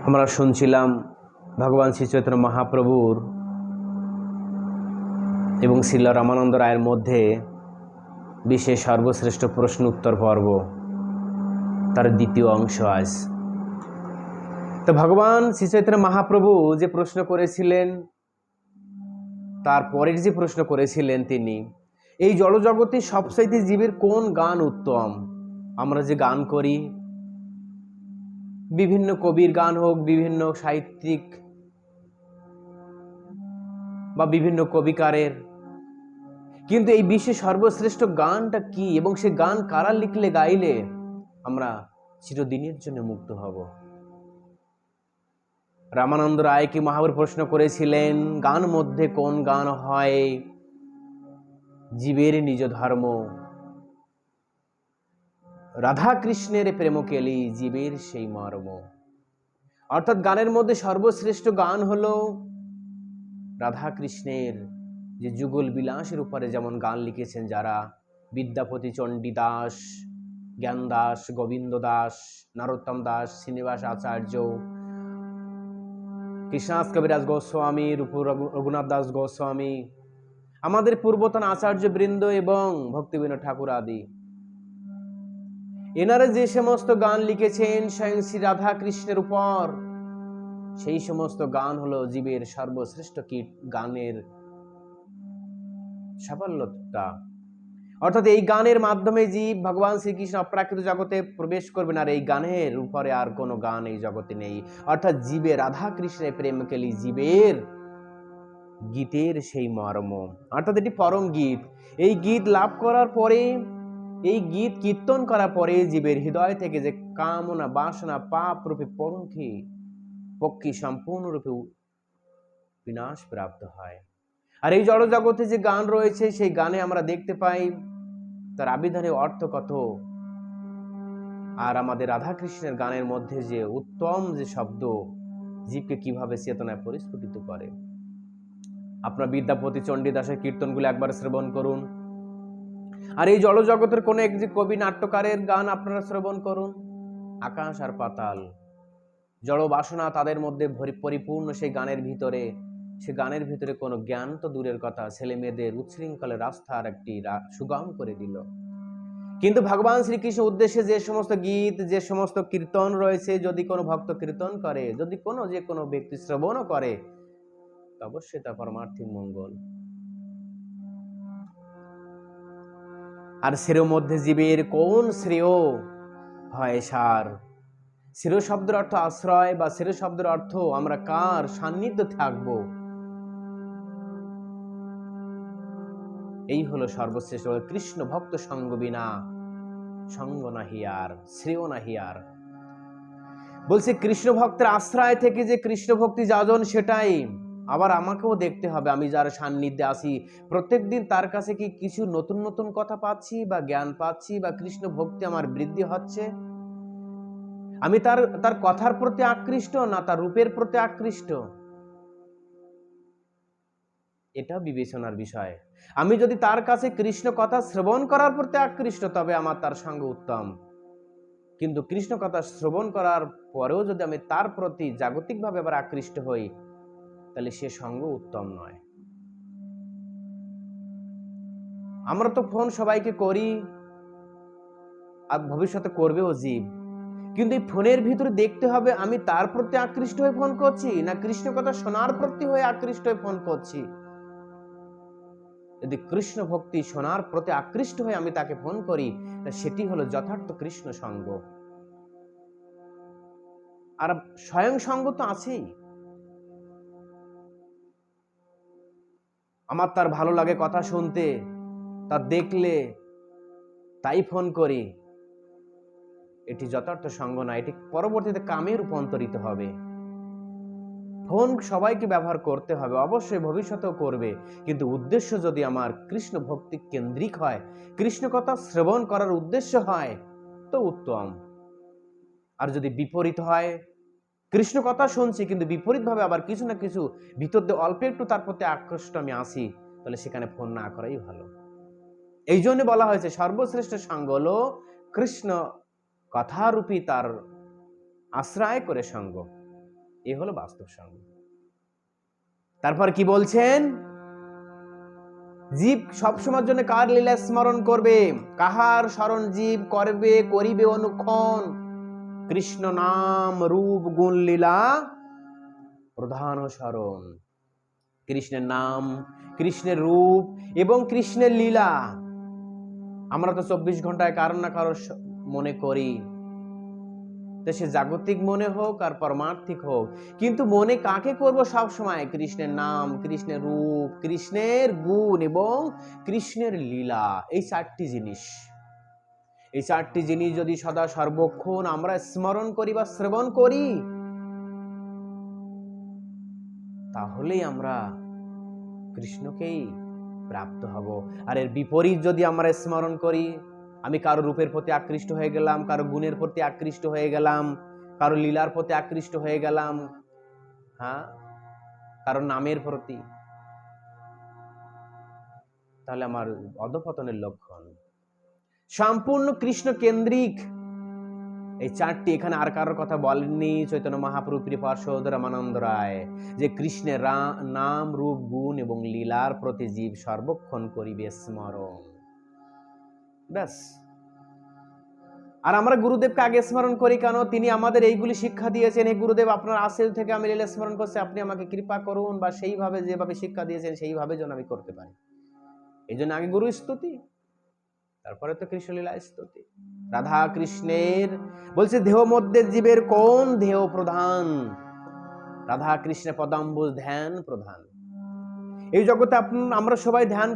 আমরা শুনছিলাম ভগবান শ্রী চৈতন্য মহাপ্রভুর এবং শ্রীল রামানন্দ রায়ের মধ্যে বিশেষ সর্বশ্রেষ্ঠ প্রশ্ন উত্তর পর্ব তার দ্বিতীয় অংশ আজ। তো ভগবান শ্রী চৈতন্য মহাপ্রভু যে প্রশ্ন করেছিলেন, তারপরের যে প্রশ্ন করেছিলেন তিনি, এই জড়জগতে সবচাইতে জীবের কোন গান উত্তম? আমরা যে গান করি, বিভিন্ন কবির গান হোক, বিভিন্ন সাহিত্যিক বা বিভিন্ন কবিকারের, কিন্তু এই বিশ্বে সর্বশ্রেষ্ঠ গানটা কি এবং সে গান কারা লিখলে গাইলে আমরা চিরদিনের জন্য মুক্ত হব? রামানন্দ রায় কি মহাবীর প্রশ্ন করেছিলেন, গান মধ্যে কোন গান হয় জীবের নিজ ধর্ম? রাধা কৃষ্ণের প্রেম কেলি জীবের সেই মর্ম। অর্থাৎ গানের মধ্যে সর্বশ্রেষ্ঠ গান হলো রাধা কৃষ্ণের যে যুগল বিলাসের উপরে যেমন গান লিখেছেন যারা, বিদ্যাপতি চণ্ডীদাস, জ্ঞান দাস, গোবিন্দ দাস, নরোত্তম দাস, শ্রীনিবাস আচার্য, কৃষ্ণদাস কবিরাজ গোস্বামী, রূপ রঘুনাথ দাস গোস্বামী, আমাদের পূর্বতন আচার্য বৃন্দ এবং ভক্তিবিনোদ ঠাকুর আদি, এনারা যে সমস্ত গান লিখেছেন স্বয়ং শ্রী রাধা কৃষ্ণের উপর, সেই সমস্ত গান হলো জীবের সর্বশ্রেষ্ঠ গানের সাফল্যতা। অর্থাৎ এই গানের মাধ্যমে জীব ভগবান শ্রীকৃষ্ণ অপ্রাকৃত জগতে প্রবেশ করবেন, আর এই গানের উপরে আর কোনো গান এই জগতে নেই। অর্থাৎ জীবে রাধা কৃষ্ণের প্রেম কেলি জীবের গীতের সেই মর্ম, অর্থাৎ এটি পরম গীত। এই গীত লাভ করার পরে, এই গীত কীর্তন করার পরে জীবের হৃদয় থেকে যে কামনা বাসনা পাপ রূপে পক্ষী সম্পূর্ণরূপে বিনাশ প্রাপ্ত হয়। আর এই জড় জগতে যে গান রয়েছে, সেই গানে আমরা দেখতে পাই তার আবিধানিক অর্থ কত, আর আমাদের রাধা কৃষ্ণের গানের মধ্যে যে উত্তম যে শব্দ জীবকে কিভাবে চেতনায় পরিস্ফুটিত করে। আপনার বিদ্যাপতি চণ্ডীদাসের কীর্তনগুলো একবার শ্রবণ করুন, আর এই জড় জগতের কোন এক যে কবি নাট্যকারের গান আপনারা শ্রবণ করুন। আকাশ আর পাতাল, জড় বাসনা তাদের মধ্যে পরিপূর্ণ সেই গানের ভিতরে। সে গানের ভিতরে কোনো জ্ঞান তো দূরের কথা, ছেলে মেয়েদের উচ্ছৃঙ্খলের রাস্তার একটি সুগম করে দিল। কিন্তু ভগবান শ্রীকৃষ্ণ উদ্দেশ্যে যে সমস্ত গীত, যে সমস্ত কীর্তন রয়েছে, যদি কোনো ভক্ত কীর্তন করে, যদি যে কোনো ব্যক্তি শ্রবণও করে, অবশ্যই তা পরমার্থিক মঙ্গল। আর শ্রেয় মধ্যে জীবের কোন শ্রেয় হয় সার? শ্রেয় শব্দের অর্থ আশ্রয়, বা শ্রেয় শব্দের অর্থ আমরা কার সান্নিধ্য থাকব, এই হলো সর্বশ্রেষ্ঠ। কৃষ্ণ ভক্ত সঙ্গ বিনা সঙ্গ নাহি আর, শ্রেয় নাহি আর। বলছে কৃষ্ণ ভক্তের আশ্রয় থেকে যে কৃষ্ণ ভক্তি যাজন, সেটাই আবার আমাকেও দেখতে হবে। আমি যার সান্নিধ্যে আসি প্রত্যেক দিন, তার কাছে কি কিছু নতুন নতুন কথা পাচ্ছি বা জ্ঞান পাচ্ছি, বা কৃষ্ণ ভক্তি আমার বৃদ্ধি হচ্ছে? আমি তার কথার প্রতি আকৃষ্ট, না তার রূপের প্রতি আকৃষ্ট? এটা বিবেচনার বিষয়। আমি যদি তার কাছে কৃষ্ণ কথা শ্রবণ করার প্রতি আকৃষ্ট, তবে আমার তার সঙ্গ উত্তম। কিন্তু কৃষ্ণ কথা শ্রবণ করার পরেও যদি আমি তার প্রতি জাগতিকভাবে আবার আকৃষ্ট হই, তাহলে সে সঙ্গ উত্তম নয়। আমরা তো ফোন সবাইকে করি, আর ভবিষ্যতে করবেও জীব, কিন্তু এই ফোনের ভিতরে দেখতে হবে আমি তার প্রতি আকৃষ্ট হয়ে ফোন করছি, না কৃষ্ণ কথা শোনার প্রতি হয়ে আকৃষ্ট হয়ে ফোন করছি। যদি কৃষ্ণ ভক্তি শোনার প্রতি আকৃষ্ট হয়ে আমি তাকে ফোন করি, সেটি হলো যথার্থ কৃষ্ণ সঙ্গ। আর স্বয়ং সঙ্গ তো আছেই। আমার তার ভালো লাগে কথা শুনতে, তার দেখলে তাই ফোন করি, এটি যথার্থ সঙ্গ না। এটি পরবর্তীতে কামে রূপান্তরিত হবে। ফোন সবাইকে ব্যবহার করতে হবে, অবশ্যই ভবিষ্যতেও করবে, কিন্তু উদ্দেশ্য যদি আমার কৃষ্ণ ভক্তি কেন্দ্রিক হয়, কৃষ্ণ কথা শ্রবণ করার উদ্দেশ্য হয়, তো উত্তম। আর যদি বিপরীত হয়, কৃষ্ণ কথা শুনছি কিন্তু বিপরীত ভাবে আবার কিছু না কিছু ভিতর দিয়ে অল্প একটু তার প্রতি আকৃষ্ট আমি আসি, তাহলে সেখানে ফোন না করাই ভালো। এই জন্য বলা হয়েছে সর্বশ্রেষ্ঠ সঙ্গ হলো কৃষ্ণ কথারূপী তার আশ্রয় করে সঙ্গ। এ হলো বাস্তব সঙ্গ। তারপর কি বলছেন? জীব সবসময়ের জন্য কার লীলা স্মরণ করবে? কাহার স্মরণ জীব করিবে অনুক্ষণ? কৃষ্ণ নাম রূপ গুণ লীলা প্রধান স্মরণ। কৃষ্ণের নাম, কৃষ্ণের রূপ এবং কৃষ্ণের লীলা আমরা তো 24 ঘন্টায় কারণ না কারো মনে করি, তো সে জাগতিক মনে হোক আর পারমার্থিক হোক, কিন্তু মনে কাকে করব সব সময়? কৃষ্ণের নাম, কৃষ্ণের রূপ, কৃষ্ণের গুণ এবং কৃষ্ণের লীলা। এই চারটি জিনিস যদি সদা সর্বক্ষণ আমরা স্মরণ করি বা শ্রবণ করি, তাহলেই আমরা কৃষ্ণকেই প্রাপ্ত হব। আর এর বিপরীত যদি আমরা স্মরণ করি, আমি কারো রূপের প্রতি আকৃষ্ট হয়ে গেলাম, কারো গুণের প্রতি আকৃষ্ট হয়ে গেলাম, কারো লীলার প্রতি আকৃষ্ট হয়ে গেলাম, হ্যাঁ, কারো নামের প্রতি, তাহলে আমার অধঃপতনের লক্ষণ। সম্পূর্ণ কৃষ্ণ কেন্দ্রিক এই চারটি, এখানে আর কারোর কথা বলেননি চৈতন্য মহাপ্রভু পার্ষদ রামানন্দ রায়, যে কৃষ্ণের নাম রূপ গুণ এবং লীলার প্রতি জীব সর্বক্ষণ করিবে স্মরণ। ব্যাস। আর আমরা গুরুদেবকে আগে স্মরণ করি কেন? তিনি আমাদের এইগুলি শিক্ষা দিয়েছেন, হে গুরুদেব আপনার আশীর্বাদ থেকে আমি লীলা স্মরণ করছি, আপনি আমাকে কৃপা করুন, বা সেইভাবে যেভাবে শিক্ষা দিয়েছেন সেইভাবে যেন আমি করতে পারি। এই জন্য আগে গুরু স্তুতি, তারপরে তো কৃষ্ণলীলা স্তুতি। রাধা কৃষ্ণের বলছে দেহ মধ্যে জীবের কোন দেহ প্রধান? রাধা কৃষ্ণের পদাম্বুজ ধ্যান প্রধান। এই জগতে আমরা সবাই ধ্যান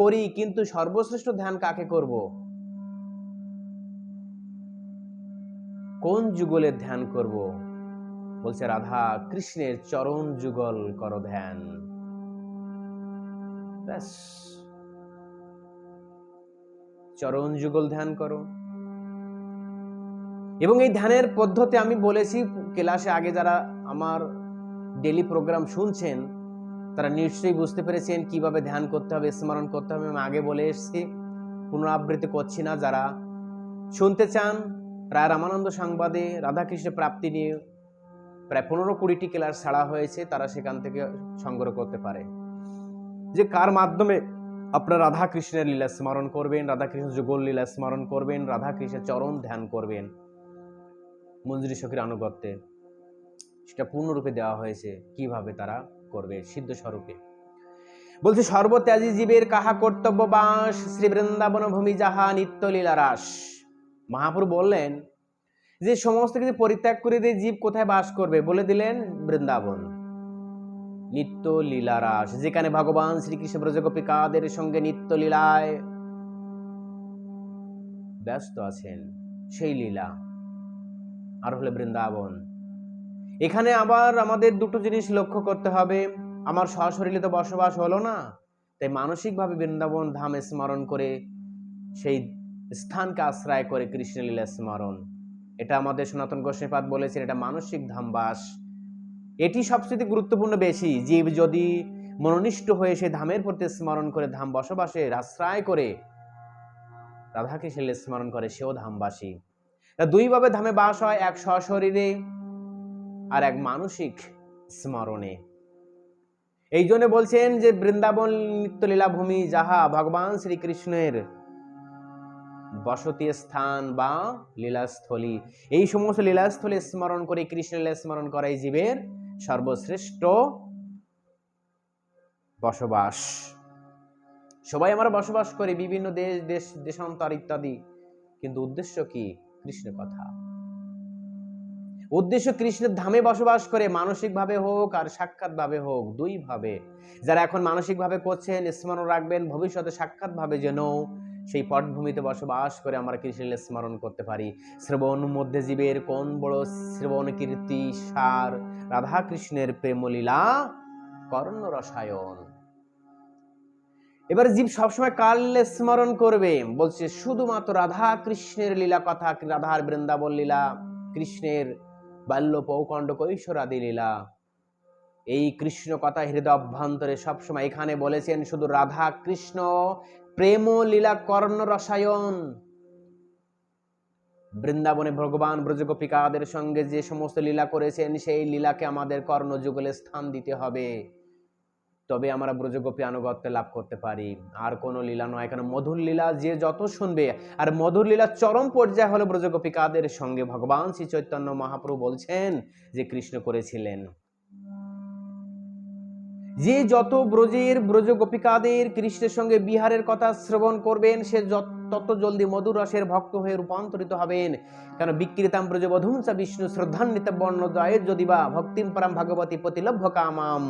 করি, কিন্তু সর্বশ্রেষ্ঠ ধ্যান কাকে করব? কোন যুগলের ধ্যান করব? বলছে রাধা কৃষ্ণের চরণ যুগল করো ধ্যান। ব্যাস, চরণ যুগল ধ্যান করো। এবং এই ধ্যানের পদ্ধতি আমি বলেছি ক্লাসে আগে, যারা আমার ডেইলি প্রোগ্রাম শুনছেন তারা নিশ্চয়ই বুঝতে পেরেছেন কিভাবে ধ্যান করতে হবে, স্মরণ করতে হবে। আমি আগে বলে এসেছি, পুনরাবৃত্তি করছি না। যারা শুনতে চান, প্রায় রামানন্দ সংবাদে রাধাকৃষ্ণের প্রাপ্তি নিয়ে প্রায় 15-20টি ক্লাস ছাড়া হয়েছে, তারা সেখান থেকে সংগ্রহ করতে পারে যে কার মাধ্যমে আপনারা রাধা কৃষ্ণের লীলা স্মরণ করবেন, রাধা কৃষ্ণ যুগল লীলা স্মরণ করবেন, রাধা কৃষ্ণের চরণ ধ্যান করবেন মঞ্জুরি সখীর আনুগত্যে। সেটা পূর্ণরূপে দেওয়া হয়েছে কিভাবে তারা করবে সিদ্ধ স্বরূপে। বলছে সর্বত্যাজি জীবের কাহা কর্তব্য বাস, শ্রী বৃন্দাবন ভূমি যাহা নিত্য লীলা রাস। মহাপ্রভু বললেন যে সমস্ত কিছু পরিত্যাগ করে দিয়ে জীব কোথায় বাস করবে? বলে দিলেন বৃন্দাবন, নিত্য লীলা রাস, যেখানে ভগবান শ্রীকৃষ্ণ ব্রজগোপিকাদের সঙ্গে নিত্য লীলায় ব্যস্ত আছেন, সেই লীলা আর হলে বৃন্দাবন। এখানে আবার আমাদের দুটো জিনিস লক্ষ্য করতে হবে। আমার সশরীরে তো বসবাস হলো না, তাই মানসিকভাবে বৃন্দাবন ধামে স্মরণ করে, সেই স্থানকে আশ্রয় করে কৃষ্ণলীলা স্মরণ, এটা আমাদের সনাতন গোস্বামীপাদ বলেছেন, এটা মানসিক ধামবাস। এটি সবচেয়ে গুরুত্বপূর্ণ বেশি। জীব যদি মনোনিষ্ঠ হয়ে সেই ধামের প্রতি স্মরণ করে, ধাম বসবাসের আশ্রয় করে রাধাকৃষ্ণের স্মরণ করে, সেও ধামবাসী। তা দুইভাবে ধামে বাস হয়, এক সশরীরে আর এক মানসিক স্মরণে। এই জন্য বলছেন যে বৃন্দাবন নিত্য লীলাভূমি যাহা ভগবান শ্রীকৃষ্ণের বসতি স্থান বা লীলাস্থলী। এই সমস্ত লীলাস্থলী স্মরণ করে, কৃষ্ণ লীলা স্মরণ করাই জীবের সর্বশ্রেষ্ঠ বসবাস। সবাই আমরা বসবাস করি বিভিন্ন দেশান্তর ইত্যাদি, কিন্তু উদ্দেশ্য কি? কৃষ্ণ কথা। উদ্দেশ্য কৃষ্ণের ধামে বসবাস করে, মানসিক ভাবে হোক আর সাক্ষাৎ ভাবে হোক, দুই ভাবে। যারা এখন মানসিক ভাবে করছেন, স্মরণ রাখবেন ভবিষ্যতে সাক্ষাৎ ভাবে যেন সেই পটভূমিতে বসবাস করে আমরা কৃষ্ণের স্মরণ করতে পারি। শ্রবণ মধ্যে জীবের কোন বড় শ্রবণ কীর্তি সার, রাধা কৃষ্ণের প্রেমলীলা কর্ণ রসায়ন। এবার জীব সবসময় কার লীলা স্মরণ করবে? বলছে শুধুমাত্র রাধা কৃষ্ণের লীলা কথা, রাধার বৃন্দাবন লীলা, কৃষ্ণের বাল্য পৌকণ্ড কৈশোরাদি লীলা, এই কৃষ্ণ কথা হৃদয় অভ্যন্তরে সবসময়। এখানে বলেছেন শুধু রাধা কৃষ্ণ প্রেম লীলা কর্ণ রসায়ন, বৃন্দাবনে ভগবান ব্রজগোপিকাদের সঙ্গে যে সমস্ত লীলা করেছেন, সেই লীলাকে আমাদের কর্ণযুগলে স্থান দিতে হবে, তবে আমরা ব্রজগোপী আনুগত্য লাভ করতে পারি। আর কোনো লীলা নয়, কেন মধুর লীলা যে যত শুনবে, আর মধুর লীলার চরম পর্যায়ে হলো ব্রজগোপিকাদের সঙ্গে ভগবান শ্রী চৈতন্য মহাপ্রভু বলছেন যে কৃষ্ণ করেছিলেন। যে যত ব্রজগোপিকাদের কৃষ্ণের সঙ্গে বিহারের কথা শ্রবণ করবেন, সে তত জলদি মধুর রসের ভক্ত হয়ে রূপান্তরিত হবেন। কেন বিকৃতাম ব্রজবধূম চ বিষ্ণু শ্রদ্ধান্বিত বর্ণদয়ে যদিবা ভক্তিম পরম ভগবতী প্রতিলভ্য কামাম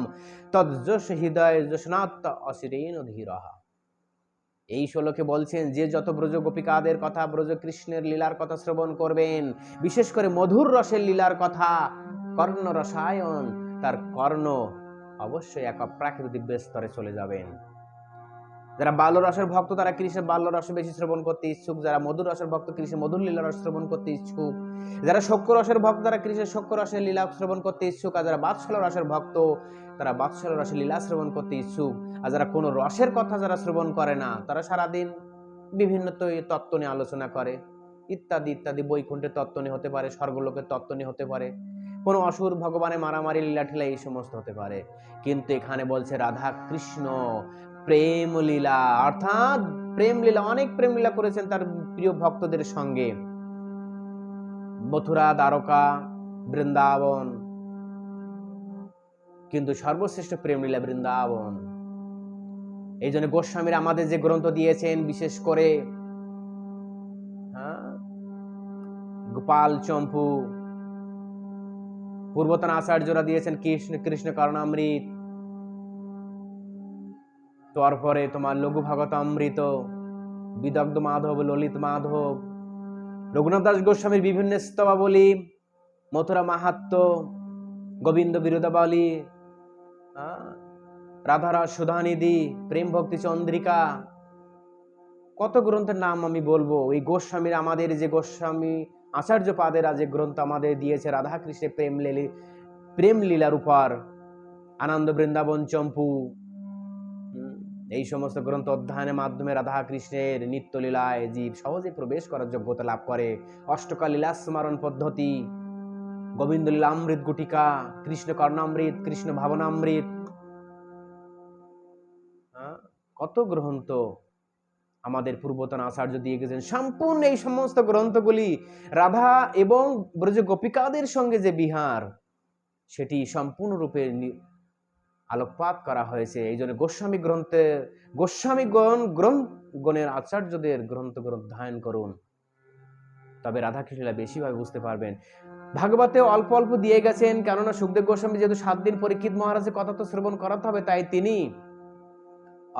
তজ্জস হৃদয় যশনাত্ম অসিরেন ধীরঃ। এই শ্লোকে বলছেন যে যত ব্রজগোপিকাদের কথা, ব্রজ কৃষ্ণের লীলার কথা শ্রবণ করবেন, বিশেষ করে মধুর রসের লীলার কথা, কর্ণ রসায়ন, তার কর্ণ অবশ্যই এক অপ্রাকৃত দিব্য স্তরে চলে যাবেন। যারা বাল্য রসের ভক্ত তারা কৃষ্ণের বাল্য রস বেশি শ্রবণ করতে ইচ্ছুক, যারা মধুর রসের ভক্ত কৃষ্ণের মধুর লীলা রস শ্রবণ করতে ইচ্ছুক, যারা শক্য রসের ভক্ত তারা কৃষ্ণের শক্য রসের লীলা শ্রবণ করতে ইচ্ছুক, আর যারা বাৎসল্য রসের ভক্ত তারা বাৎসল্য রসের লীলা শ্রবণ করতে ইচ্ছুক, আর যারা কোনো রসের কথা যারা শ্রবণ করে না, তারা সারাদিন বিভিন্ন তত্ত্ব নিয়ে আলোচনা করে, ইত্যাদি ইত্যাদি, বৈকুণ্ঠের তত্ত্ব নিয়ে হতে পারে, স্বর্গলোকের তত্ত্ব নিয়ে হতে পারে, কোনো অসুর ভগবানের মারামারি লীলা ঠেলা, এই সমস্ত হতে পারে। কিন্তু এখানে বলছে রাধা কৃষ্ণ প্রেম লীলা, অর্থাৎ প্রেম লীলা, অনেক প্রেম লীলা করেছেন তার প্রিয় ভক্তদের সঙ্গে, মথুরা, দ্বারকা, বৃন্দাবন, কিন্তু সর্বশ্রেষ্ঠ প্রেম লীলা বৃন্দাবন। এই জন্য গোস্বামীরা আমাদের যে গ্রন্থ দিয়েছেন, বিশেষ করে গোপাল চম্পু, পূর্বতন আচার্যরা দিয়েছেন কৃষ্ণ কারণামৃত, তারপরে তোমার লঘু ভাগবতামৃত, বিদগ্ধ মাধব, ললিত মাধব, রঘুনাথ দাস গোস্বামীর বিভিন্ন স্তবাবলী, মথুরা মাহাত্ম্য, গোবিন্দ বিরোধাবলী, রাধারস সুধানিধি, প্রেম ভক্তি চন্দ্রিকা, কত গ্রন্থের নাম আমি বলবো। এই গোস্বামীর আমাদের যে গোস্বামী আচার্য পাদেরা যে গ্রন্থ আমাদের দিয়েছে রাধা কৃষ্ণের প্রেম লীলার উপর, আনন্দ বৃন্দাবন চম্পু, এই সমস্ত গ্রন্থ অধ্যয়নের মাধ্যমে রাধা কৃষ্ণের নিত্য লীলায় জীব সহজে প্রবেশ করার যোগ্যতা লাভ করে। অষ্টকা লীলা স্মরণ পদ্ধতি, গোবিন্দ লীলামৃত গুটিকা, কৃষ্ণ কর্ণামৃত, কৃষ্ণ ভাবনামৃত, কত গ্রন্থ আমাদের পূর্বতন আচার্য দিয়ে গেছেন। সম্পূর্ণ এই সমস্ত গ্রন্থগুলি রাধা এবং ব্রজ গোপিকাদের সঙ্গে যে বিহার, সেটি সম্পূর্ণরূপে আলোকপাত করা হয়েছে। এই জন্য গোস্বামীগণের আচার্যদের গ্রন্থগুলো অধ্যয়ন করুন, তবে রাধাকৃষ্ণরা বেশিভাবে বুঝতে পারবেন। ভাগবতে অল্প অল্প দিয়ে গেছেন, কেননা সুখদেব গোস্বামী যেহেতু 7 দিন পরীক্ষিত মহারাজের কথা তো শ্রবণ করাতে হবে, তাই তিনি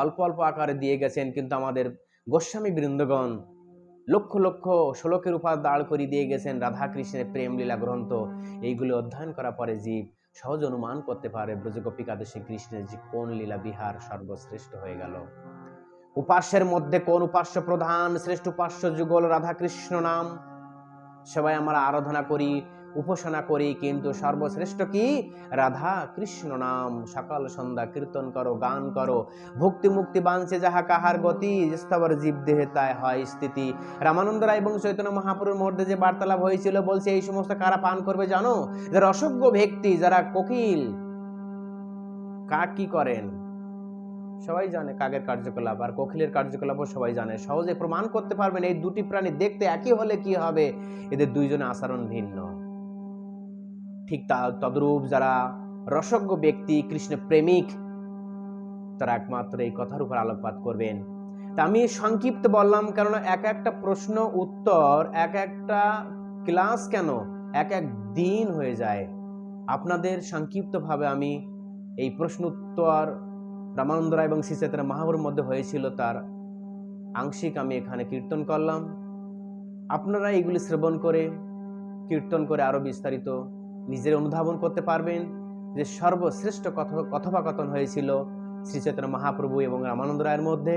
অল্প অল্প আকারে দিয়ে গেছেন। কিন্তু আমাদের গোস্বামী বৃন্দগণ লক্ষ লক্ষ শ্লোকের উপর দাঁড় করিয়ে দিয়ে গেছেন রাধা কৃষ্ণের প্রেম লীলা গ্রন্থ। এইগুলো অধ্যয়ন করার পরে জীব সহজ অনুমান করতে পারে ব্রজগোপিকাদের শ্রীকৃষ্ণের যে কোন লীলা বিহার সর্বশ্রেষ্ঠ হয়ে গেল। উপাস্যের মধ্যে কোন উপাস্য প্রধান, শ্রেষ্ঠ উপাস্য যুগল রাধা কৃষ্ণ নাম। সবাই আমরা আরাধনা করি, উপাসনা করি, কিন্তু সর্বশ্রেষ্ঠ কি? রাধা কৃষ্ণ নাম। সকাল সন্ধ্যা কীর্তন করো, গান করো। ভক্তি মুক্তি বাঞ্ছে যাহা কাহার গতি, স্তবর জীব দেহে তাই হয় স্থিতি। রামানন্দ রায় এবং চৈতন্য মহাপ্রভুর মধ্যে যে বার্তালাপ হয়েছিল, বলছে এই সমস্ত কারা পান করবে জানো? যারা অসভ্য ব্যক্তি, যারা কোকিল। কাক কি করেন সবাই জানে, কাকের কার্যকলাপ, আর কোকিলের কার্যকলাপও সবাই জানে। সহজে প্রমাণ করতে পারবেন এই দুটি প্রাণী দেখতে একই হলে কি হবে, এদের দুইজনের আচরণ ভিন্ন। ঠিক তদ্রূপ যারা রসজ্ঞ ব্যক্তি, কৃষ্ণ প্রেমিক, তারা একমাত্র এই কথার উপর আলোকপাত করবেন। তা আমি সংক্ষিপ্ত বললাম, কেননা এক একটা প্রশ্ন উত্তর, এক একটা ক্লাস কেন এক এক দিন হয়ে যায়। আপনাদের সংক্ষিপ্তভাবে আমি এই প্রশ্ন উত্তর রামানন্দ রায় এবং শ্রী চৈতন্য মহাপ্রভুর মধ্যে হয়েছিল, তার আংশিক আমি এখানে কীর্তন করলাম। আপনারা এগুলি শ্রবণ করে, কীর্তন করে আরো বিস্তারিত নিজের অনুধাবন করতে পারবেন যে সর্বশ্রেষ্ঠ কথোপকথন হয়েছিল শ্রী চৈতন্য মহাপ্রভু এবং রামানন্দ রায়ের মধ্যে,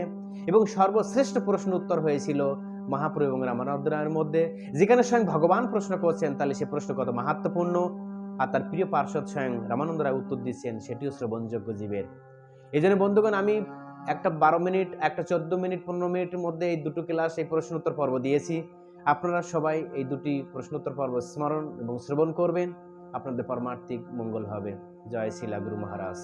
এবং সর্বশ্রেষ্ঠ প্রশ্ন উত্তর হয়েছিল মহাপ্রভু এবং রামানন্দ রায়ের মধ্যে। যেখানে স্বয়ং ভগবান প্রশ্ন করছেন, তাহলে সে প্রশ্ন কত মাহাত্ম্যপূর্ণ, আর তার প্রিয় পার্শ্বদ স্বয়ং রামানন্দ রায় উত্তর দিচ্ছেন, সেটিও শ্রবণযোগ্য জীবের। এই জন্য বন্ধুগণ, আমি একটা 12 মিনিট, একটা 14 মিনিট, 15 মিনিটের মধ্যে এই দুটো ক্লাস, এই প্রশ্ন উত্তর পর্ব দিয়েছি। আপনারা সবাই এই দুটি প্রশ্নোত্তর পর্ব স্মরণ এবং শ্রবণ করবেন, আপনাদের পরমার্থিক মঙ্গল হবে। জয় শিলা গুরু মহারাজ।